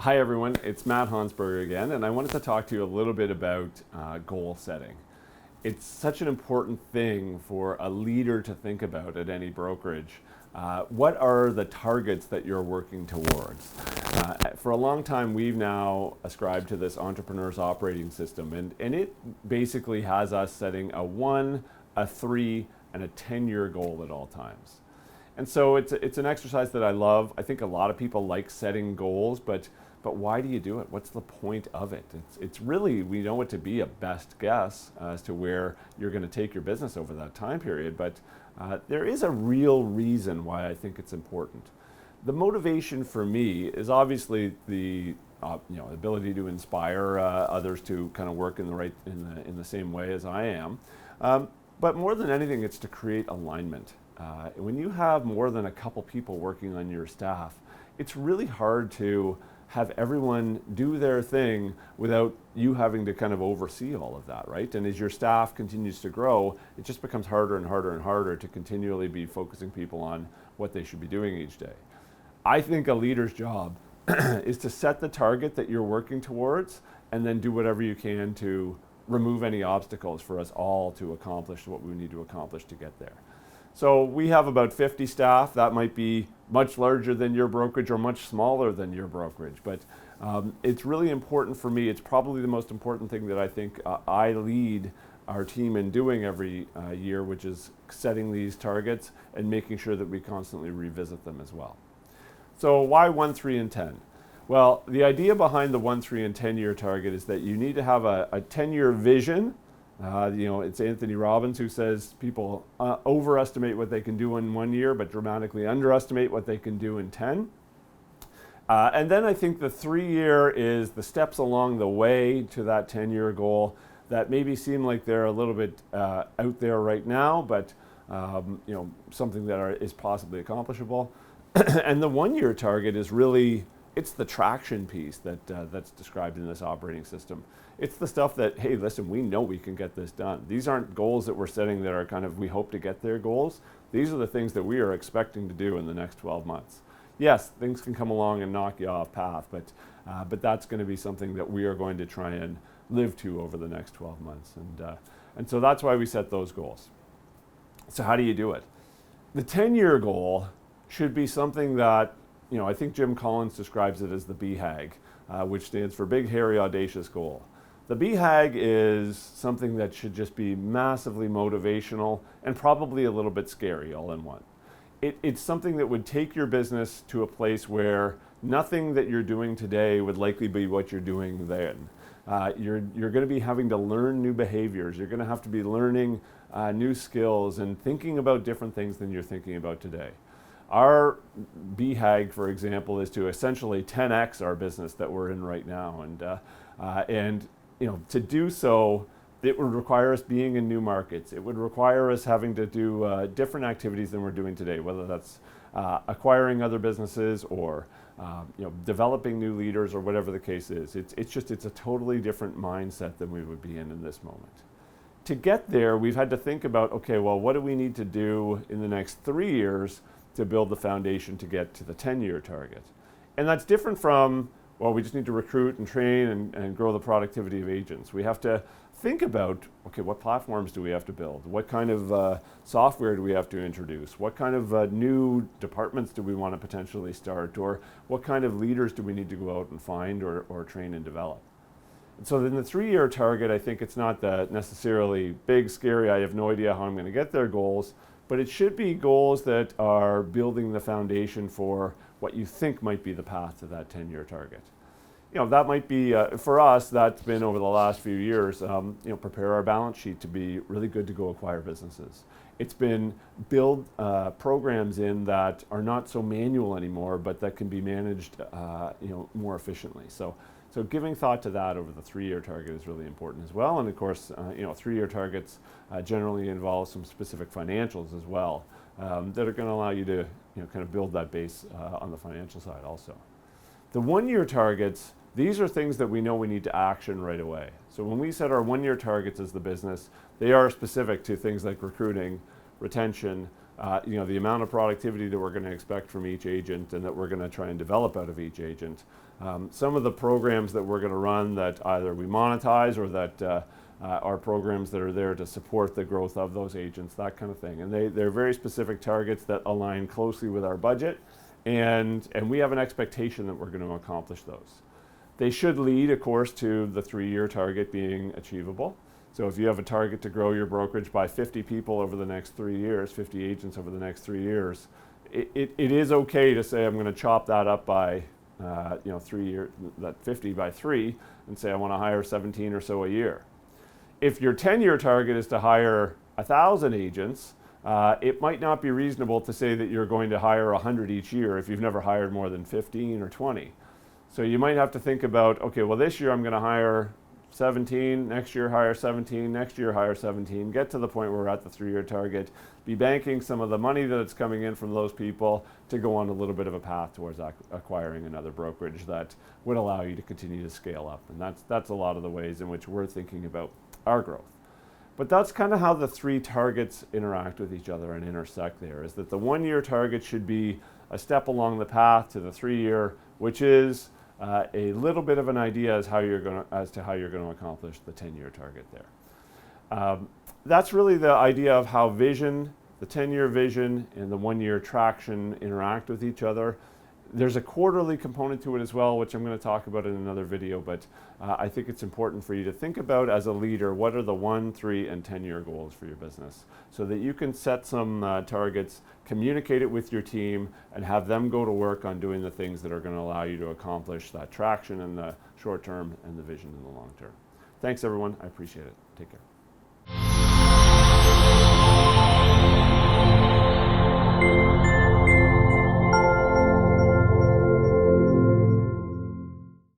Hi everyone, it's Matt Hansberger again, and I wanted to talk to you a little bit about goal setting. It's such an important thing for a leader to think about at any brokerage. What are the targets that you're working towards? For a long time, we've now ascribed to this entrepreneur's operating system, and it basically has us setting a 1, a 3, and a 10-year goal at all times. And so it's an exercise that I love. I think a lot of people like setting goals, but why do you do it? What's the point of it? It's really, we know it to be a best guess as to where you're going to take your business over that time period, but there is a real reason why I think it's important. The motivation for me is obviously the ability to inspire others to kind of work in the same way as I am. But more than anything, it's to create alignment. When you have more than a couple people working on your staff, it's really hard to have everyone do their thing without you having to kind of oversee all of that, right? And as your staff continues to grow, it just becomes harder and harder and harder to continually be focusing people on what they should be doing each day. I think a leader's job is to set the target that you're working towards and then do whatever you can to remove any obstacles for us all to accomplish what we need to accomplish to get there. So we have about 50 staff. That might be much larger than your brokerage or much smaller than your brokerage, but it's really important for me. It's probably the most important thing that I think I lead our team in doing every year, which is setting these targets and making sure that we constantly revisit them as well. So why 1, 3, and 10? Well, the idea behind the 1, 3, and 10-year target is that you need to have a 10-year vision. It's Anthony Robbins who says people overestimate what they can do in 1 year, but dramatically underestimate what they can do in 10. And then I think the 3-year is the steps along the way to that 10-year goal that maybe seem like they're a little bit out there right now, but something that is possibly accomplishable. And the 1-year target is really, it's the traction piece that's described in this operating system. It's the stuff that, hey, listen, we know we can get this done. These aren't goals that we're setting that are kind of, we hope to get their goals. These are the things that we are expecting to do in the next 12 months. Yes, things can come along and knock you off path, but that's going to be something that we are going to try and live to over the next 12 months. And so that's why we set those goals. So how do you do it? The 10-year goal should be something that, I think Jim Collins describes it as the BHAG, which stands for Big, Hairy, Audacious Goal. The BHAG is something that should just be massively motivational and probably a little bit scary all in one. It's something that would take your business to a place where nothing that you're doing today would likely be what you're doing then. You're going to be having to learn new behaviors. You're going to have to be learning new skills and thinking about different things than you're thinking about today. Our BHAG, for example, is to essentially 10x our business that we're in right now, and to do so, it would require us being in new markets. It would require us having to do different activities than we're doing today, whether that's acquiring other businesses or developing new leaders or whatever the case is. It's a totally different mindset than we would be in this moment. To get there, we've had to think about, okay, well, what do we need to do in the next 3 years to build the foundation to get to the 10-year target? And that's different from, well, we just need to recruit and train and grow the productivity of agents. We have to think about, okay, what platforms do we have to build? What kind of software do we have to introduce? What kind of new departments do we want to potentially start? Or what kind of leaders do we need to go out and find or train and develop? And so in the 3-year target, I think it's not the necessarily big, scary, I have no idea how I'm going to get there goals, but it should be goals that are building the foundation for what you think might be the path to that 10-year target. That might be, for us, that's been over the last few years, prepare our balance sheet to be really good to go acquire businesses. It's been build programs in that are not so manual anymore, but that can be managed, more efficiently. So giving thought to that over the 3-year target is really important as well. And of course, 3-year targets generally involve some specific financials as well that are going to allow you to, kind of build that base on the financial side also. The 1-year targets, these are things that we know we need to action right away. So when we set our 1-year targets as the business, they are specific to things like recruiting, retention, the amount of productivity that we're going to expect from each agent and that we're going to try and develop out of each agent. Some of the programs that we're going to run that either we monetize or that are programs that are there to support the growth of those agents, that kind of thing. And they're very specific targets that align closely with our budget, and we have an expectation that we're going to accomplish those. They should lead, of course, to the 3-year target being achievable. So if you have a target to grow your brokerage by 50 people over the next 3 years, 50 agents over the next 3 years, it is okay to say I'm going to chop that up by 3 years, that 50 by 3, and say I want to hire 17 or so a year. If your 10-year target is to hire 1,000 agents, it might not be reasonable to say that you're going to hire 100 each year if you've never hired more than 15 or 20. So you might have to think about, okay, well this year I'm going to hire 17, next year hire 17, next year hire 17, get to the point where we're at the 3-year target, be banking some of the money that's coming in from those people to go on a little bit of a path towards acquiring another brokerage that would allow you to continue to scale up. And that's a lot of the ways in which we're thinking about our growth. But that's kind of how the 3 targets interact with each other and intersect there, is that the 1-year target should be a step along the path to the 3-year, which is a little bit of an idea as to how you're going to accomplish the 10-year target there. That's really the idea of how vision, the 10-year vision, and the 1-year traction interact with each other. There's a quarterly component to it as well, which I'm going to talk about in another video, but I think it's important for you to think about as a leader, what are the 1, 3, and 10-year goals for your business, so that you can set some targets, communicate it with your team, and have them go to work on doing the things that are going to allow you to accomplish that traction in the short term and the vision in the long term. Thanks everyone, I appreciate it. Take care.